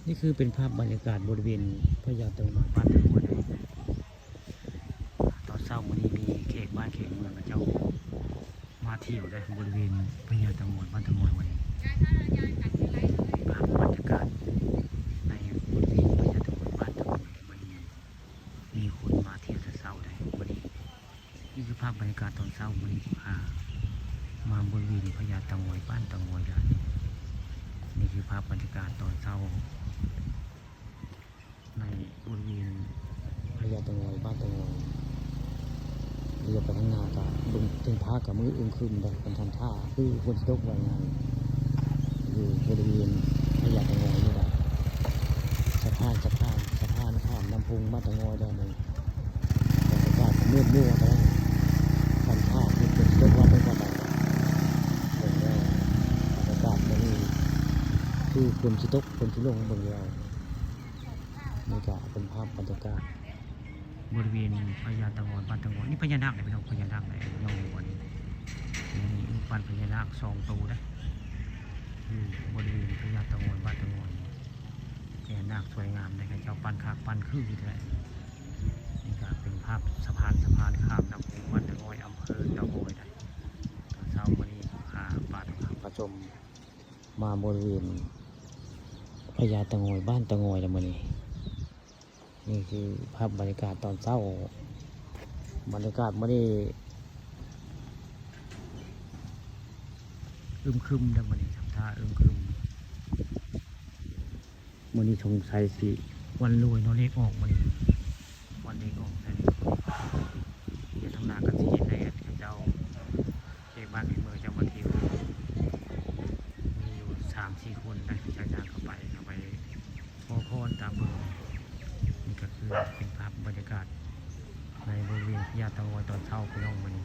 นี่คือเป็นภาพบรรยากาศบริเวณพญาเต่างอยบ้านตะโกยตอนเช้าวันนี้มีเขตบ้านเขตเมืองกับเจ้ามาเที่ยวได้บริเวณพญาเต่างอยบ้านตะโกยวันนี้ภาพบรรยากาศในบริเวณพญาเต่างอยบ้านตะโกยวันนี้มีคนมาเที่ยวแต่เช้าได้วันนี้นี่คือภาพบรรยากาศตอนเช้าวันนี้มาบริเวณพญาเต่างอยบ้านตะโกยได้นี่คือภาพบรรยากาศตอนเช้าในบริเวณพญาเต่างอยบ้านเต่างอยเรือไปทางนาตาบึงถึงพากับมืออึมครึมได้เป็นทันท่าคือคนที่ตกรายงานอยู่บริเวณพญาเต่างอยนี่แหละสะพานข้ามลำพุงบ้านเต่างอยได้เลยบรรยากาศมืดมั่วไปแล้วทันท่าที่คนที่ตกว่าเป็นว่าบนแล้วบรรยากาศมันนี่คือคนที่ตกคนที่ลงบนเรือนี่ก็เป็นภาพบรรยากาศบริเวณพญาเต่างอยบ้านเต่างอยนี่พญานาคไหนพี่น้องพญานาคไหนยองหัวนี่รูปปั้นพญานาค2 ตัวนะบริเวณพญาเต่างอยบ้านเต่างอยพญานาคสวยงามเลยครับเจ้าปั้นขากปั้นคือที่แท้นี่ก็เป็นภาพสะพานข้ามน้ำพุบ้านเต่างอยอำเภอเต่างอยนะตอนเช้าวันนี้ป่าตองประชมมาบริเวณพญาเต่างอยบ้านเต่างอยแล้วมื้อนี้นี่คือภาพบรรยากาศตอนเช้าบรรยากาศไม่ได้อึมครึมนะมันนี่ทำท่าอึมครึมมันนี่สงสัยสิวันรวยเนาะเลขออกมันนี่วันเลขออกแต่เดี๋ยวทางหน้ากันที่เห็นได้เจ้าเขตบ้านเขตเมืองเจ้ามาเที่ยวมีอยู่3-4 คนได้ใช้ยางเข้าไปขอพรตามเบอร์นี่ก็คือเป็นภาพบรรยากาศในบริเวณพญาเต่างอยตอนเช้าพี่น้องวันนี้